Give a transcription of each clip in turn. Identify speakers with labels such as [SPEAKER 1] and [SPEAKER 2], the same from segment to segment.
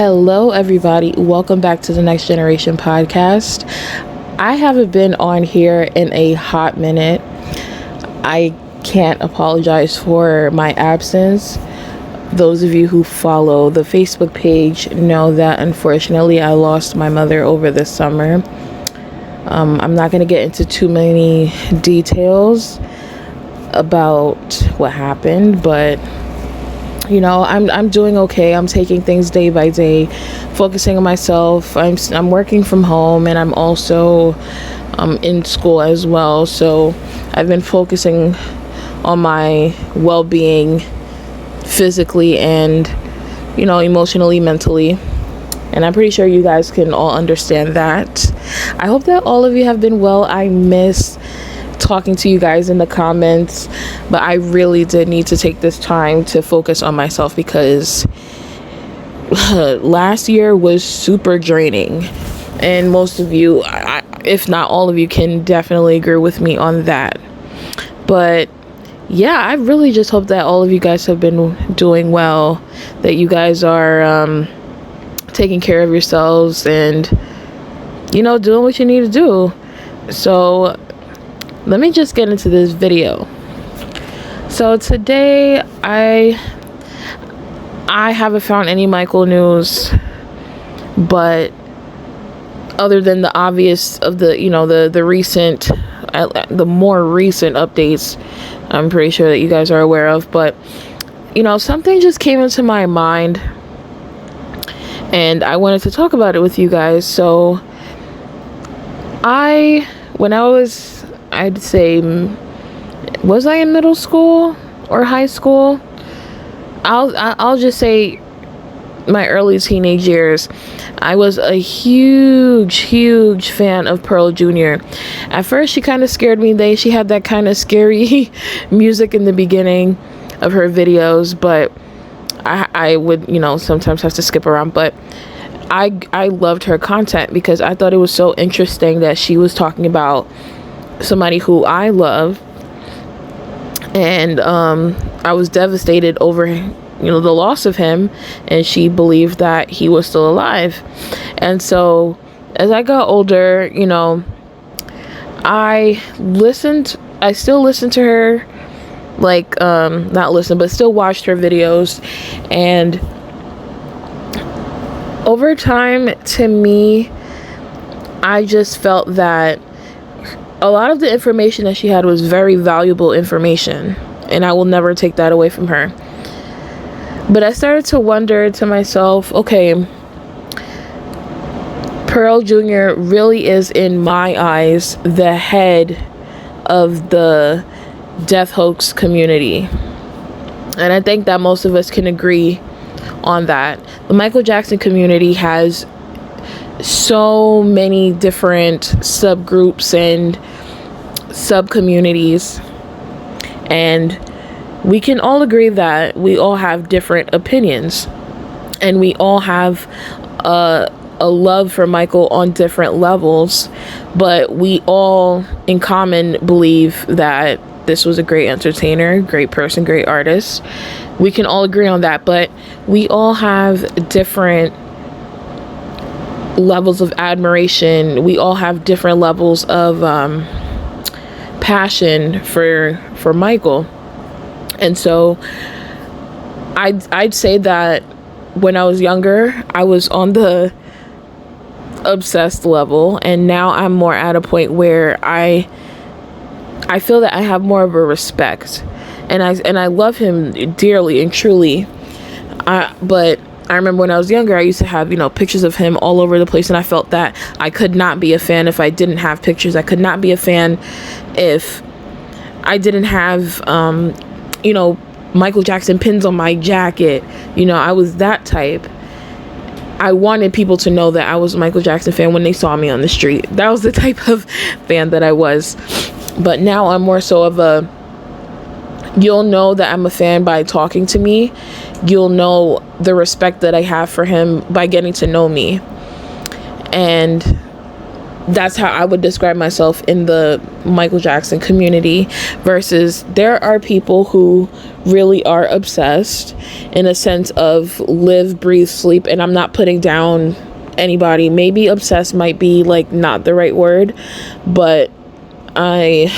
[SPEAKER 1] Hello, everybody. Welcome back to the Next Generation podcast. I haven't been on here in a hot minute. I can't apologize for my absence. Those of you who follow the Facebook page know that unfortunately I lost my mother over the summer. I'm not going to get into too many details about what happened, but I'm doing okay. I'm taking things day by day, focusing on myself. I'm working from home, and I'm also in school as well. So I've been focusing on my well-being physically and, emotionally, mentally. And I'm pretty sure you guys can all understand that. I hope that all of you have been well. I miss talking to you guys in the comments, but I really did need to take this time to focus on myself because last year was super draining, and most of you, if not all of you, can definitely agree with me on that. But yeah, I really just hope that all of you guys have been doing well, that you guys are taking care of yourselves and doing what you need to do. So let me just get into this video. So today I haven't found any Michael news, but other than the obvious of the recent, the more recent updates, I'm pretty sure that you guys are aware of. But something just came into my mind, and I wanted to talk about it with you guys. So when I was, I'd say, was I in middle school or high school? I'll just say my early teenage years. I was a huge fan of Pearl Jr. At first, she kind of scared me. She had that kind of scary music in the beginning of her videos, but I would sometimes have to skip around. But I loved her content because I thought it was so interesting that she was talking about somebody who I love, and I was devastated over the loss of him, and she believed that he was still alive. And so as I got older, I still listened to her, not listen, but still watched her videos. And over time, to me, I just felt that a lot of the information that she had was very valuable information, and I will never take that away from her. But I started to wonder to myself, okay, Pearl Jr. really is, in my eyes, the head of the death hoax community. And I think that most of us can agree on that. The Michael Jackson community has so many different subgroups and sub-communities, and we can all agree that we all have different opinions, and we all have a love for Michael on different levels, but we all in common believe that this was a great entertainer, great person, great artist. We can all agree on that, but we all have different levels of admiration. We all have different levels of passion for Michael. And so I'd say that when I was younger, I was on the obsessed level, and now I'm more at a point where I feel that I have more of a respect, and I love him dearly and truly. But I remember when I was younger, I used to have, pictures of him all over the place, and I felt that I could not be a fan if I didn't have pictures. I could not be a fan if I didn't have, Michael Jackson pins on my jacket. I was that type. I wanted people to know that I was a Michael Jackson fan when they saw me on the street. That was the type of fan that I was. But now I'm more so of a, you'll know that I'm a fan by talking to me. You'll know the respect that I have for him by getting to know me. And That's how I would describe myself in the Michael Jackson community, versus there are people who really are obsessed in a sense of live, breathe, sleep. And I'm not putting down anybody. Maybe obsessed might be like not the right word, but I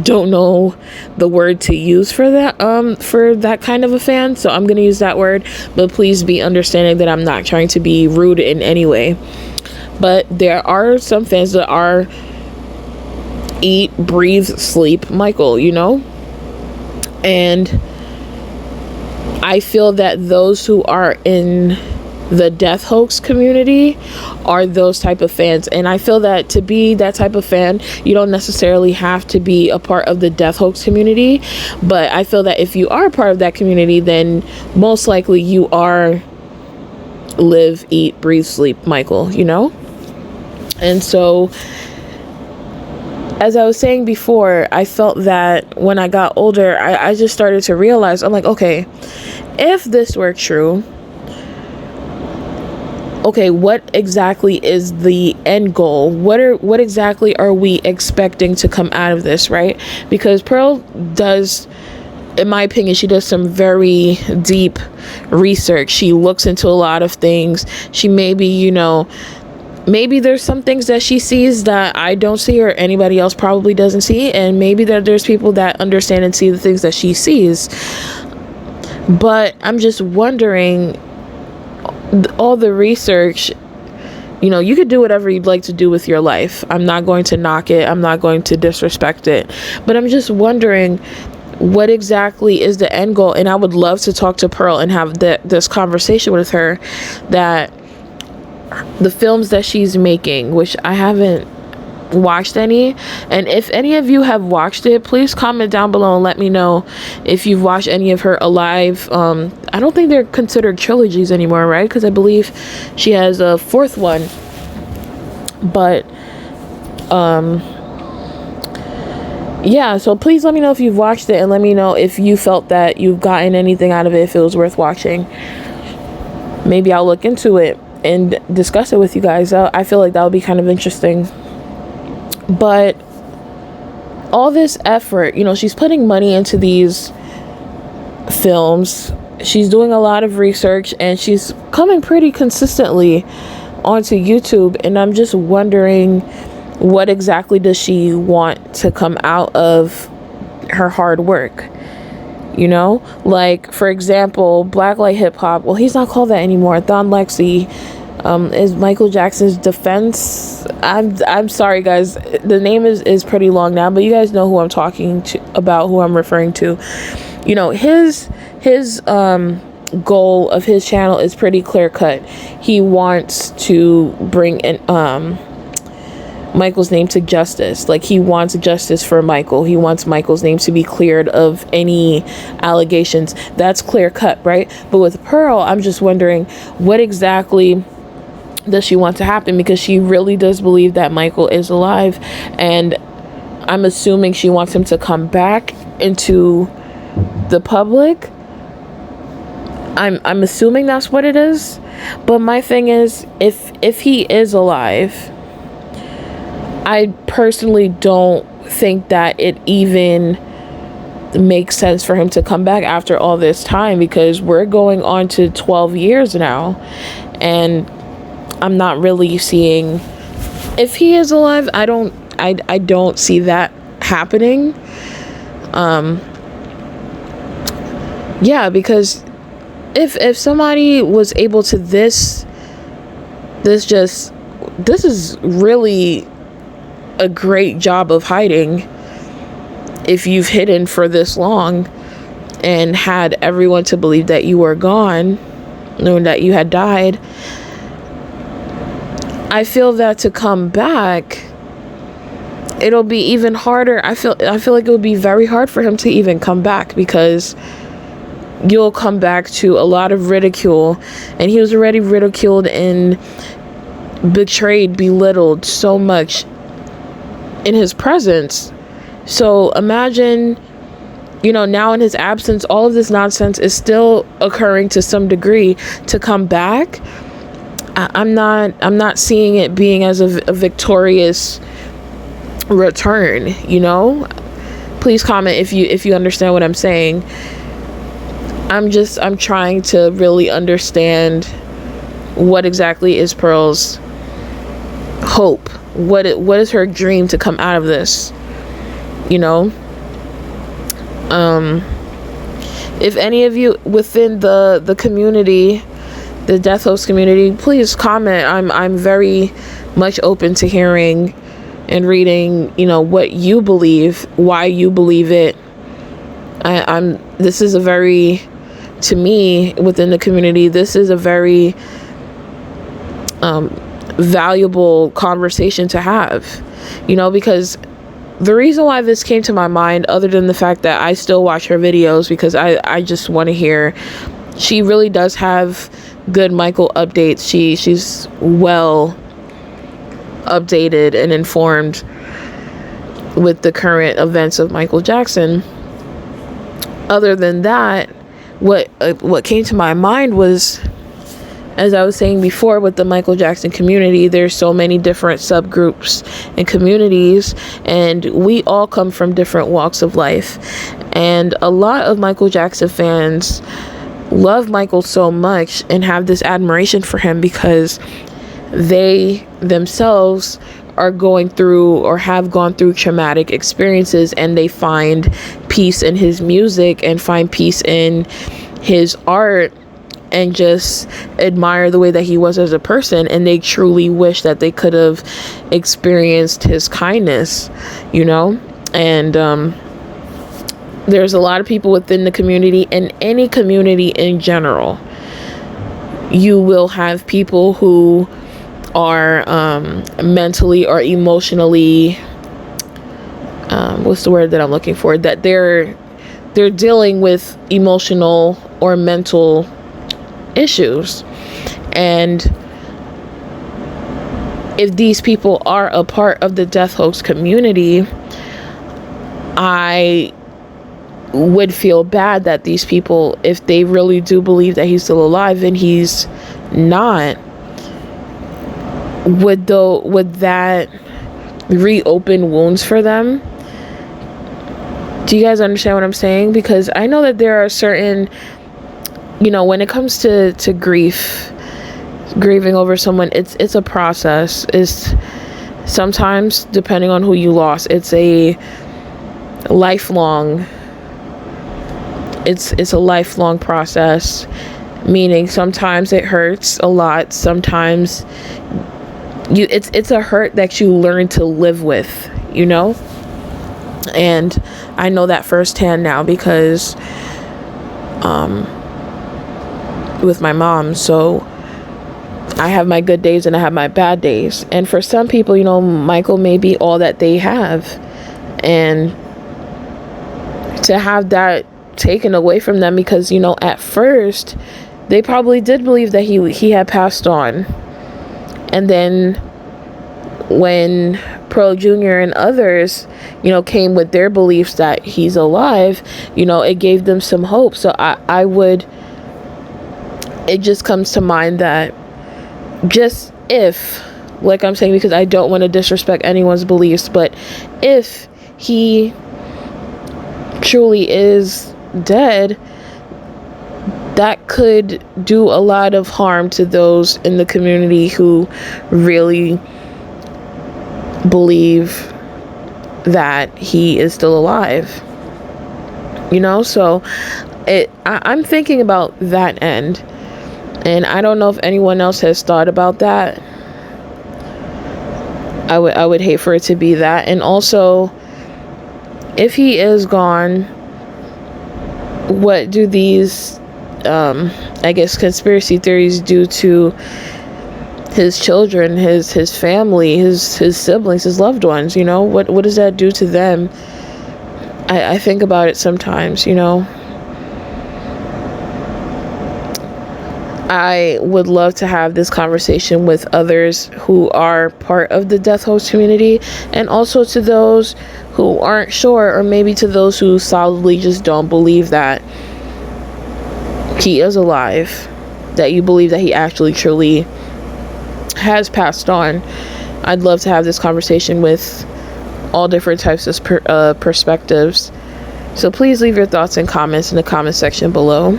[SPEAKER 1] don't know the word to use for that kind of a fan, so I'm gonna use that word. But please be understanding that I'm not trying to be rude in any way. But there are some fans that are eat, breathe, sleep Michael, and I feel that those who are in the death hoax community are those type of fans. And I feel that to be that type of fan, you don't necessarily have to be a part of the death hoax community. But I feel that if you are a part of that community, then most likely you are live, eat, breathe, sleep Michael, And so, as I was saying before, I felt that when I got older, I just started to realize, I'm like, okay, if this were true, okay, what exactly is the end goal? What exactly are we expecting to come out of this, right? Because Pearl does, in my opinion, she does some very deep research. She looks into a lot of things. She maybe there's some things that she sees that I don't see or anybody else probably doesn't see, and maybe there's people that understand and see the things that she sees. But I'm just wondering, all the research, you could do whatever you'd like to do with your life. I'm not going to knock it. I'm not going to disrespect it. But I'm just wondering, what exactly is the end goal? And I would love to talk to Pearl and have this conversation with her, that the films that she's making, which I haven't watched any, and if any of you have watched it, please comment down below and let me know if you've watched any of her alive. I don't think they're considered trilogies anymore, right? Because I believe she has a fourth one. But yeah, so please let me know if you've watched it, and let me know if you felt that you've gotten anything out of it, if it was worth watching. Maybe I'll look into it and discuss it with you guys. I feel like that would be kind of interesting. But all this effort, she's putting money into these films. She's doing a lot of research, and she's coming pretty consistently onto YouTube. And I'm just wondering, what exactly does she want to come out of her hard work? Like, for example, Black Light Hip Hop. Well, he's not called that anymore. Thon Lexi is Michael Jackson's defense. I'm sorry, guys. The name is pretty long now, but you guys know who I'm talking about, who I'm referring to. His goal of his channel is pretty clear cut. He wants to bring in Michael's name to justice. Like, he wants justice for Michael. He wants Michael's name to be cleared of any allegations. That's clear cut, right? But with Pearl, I'm just wondering, what exactly does she want to happen? Because she really does believe that Michael is alive, and I'm assuming she wants him to come back into the public. I'm assuming that's what it is. But my thing is, if he is alive, I personally don't think that it even makes sense for him to come back after all this time, because we're going on to 12 years now, and I'm not really seeing, if he is alive, I don't see that happening. Yeah, because if somebody was able to this is really a great job of hiding. If you've hidden for this long and had everyone to believe that you were gone, knowing that you had died, I feel that to come back, it'll be even harder. I feel like it would be very hard for him to even come back, because you'll come back to a lot of ridicule, and he was already ridiculed and betrayed, belittled so much in his presence. So imagine, now in his absence, all of this nonsense is still occurring to some degree. To come back, I'm not seeing it being as a victorious return, you know. Please comment if you understand what I'm saying. I'm trying to really understand what exactly is Pearl's hope. What is her dream to come out of this, you know? If any of you within the community, the Death Hoax community, please comment. I'm very much open to hearing and reading, you know, what you believe, why you believe it. This is a very, to me, within the community, this is a very valuable conversation to have, you know, because the reason why this came to my mind, other than the fact that I still watch her videos because I just want to hear, she really does have good Michael updates. She's well updated and informed with the current events of Michael Jackson. Other than that, what came to my mind was, as I was saying before, with the Michael Jackson community, there's so many different subgroups and communities, and we all come from different walks of life. And a lot of Michael Jackson fans love Michael so much and have this admiration for him because they themselves are going through or have gone through traumatic experiences, and they find peace in his music and find peace in his art and just admire the way that he was as a person, and they truly wish that they could have experienced his kindness, you know. And there's a lot of people within the community, and any community in general, you will have people who are mentally or emotionally, what's the word that I'm looking for, that they're dealing with emotional or mental issues. And if these people are a part of the Death Hoax community, I would feel bad that these people, if they really do believe that he's still alive and he's not, would that reopen wounds for them? Do you guys understand what I'm saying? Because I know that there are certain, you know, when it comes to grieving over someone, it's a process. It's sometimes, depending on who you lost, it's a lifelong process, meaning sometimes it hurts a lot, sometimes it's a hurt that you learn to live with, you know. And I know that firsthand now because with my mom. So I have my good days and I have my bad days, and for some people, you know, Michael may be all that they have, and to have that taken away from them, because, you know, at first they probably did believe that he had passed on, and then when Pearl Jr. and others, you know, came with their beliefs that he's alive, you know, it gave them some hope. So I would, it just comes to mind that just if, like I'm saying, because I don't want to disrespect anyone's beliefs, but if he truly is dead, that could do a lot of harm to those in the community who really believe that he is still alive, you know. So I'm thinking about that end, and I don't know if anyone else has thought about that. I would hate for it to be that. And also, if he is gone, what do these I guess conspiracy theories do to his children, his family, his siblings, his loved ones? You know, what does that do to them? I think about it sometimes, you know. I would love to have this conversation with others who are part of the Death Hoax community, and also to those who aren't sure, or maybe to those who solidly just don't believe that he is alive, that you believe that he actually truly has passed on. I'd love to have this conversation with all different types of perspectives. So please leave your thoughts and comments in the comment section below.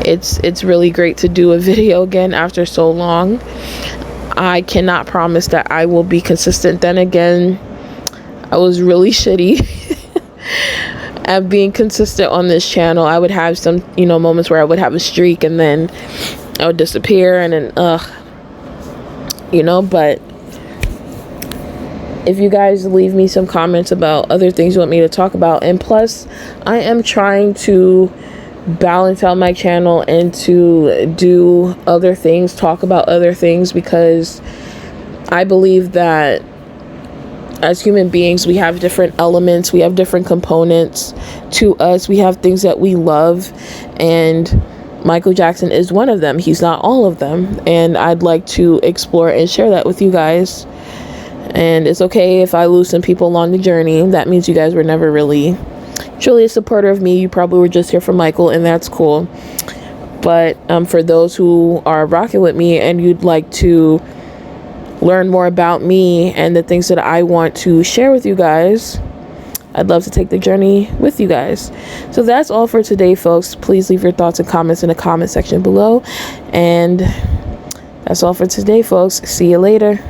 [SPEAKER 1] It's really great to do a video again after so long. I cannot promise that I will be consistent. Then again, I was really shitty at being consistent on this channel. I would have some, moments where I would have a streak and then I would disappear and then, but if you guys leave me some comments about other things you want me to talk about, and plus I am trying to balance out my channel and to do other things, talk about other things, because I believe that as human beings we have different elements, we have different components to us, we have things that we love, and Michael Jackson is one of them. He's not all of them, and I'd like to explore and share that with you guys. And it's okay if I lose some people along the journey. That means you guys were never really truly a supporter of me. You probably were just here for Michael, and that's cool. But for those who are rocking with me and you'd like to learn more about me and the things that I want to share with you guys, I'd love to take the journey with you guys. So that's all for today, folks. Please leave your thoughts and comments in the comment section below. And that's all for today, folks. See you later.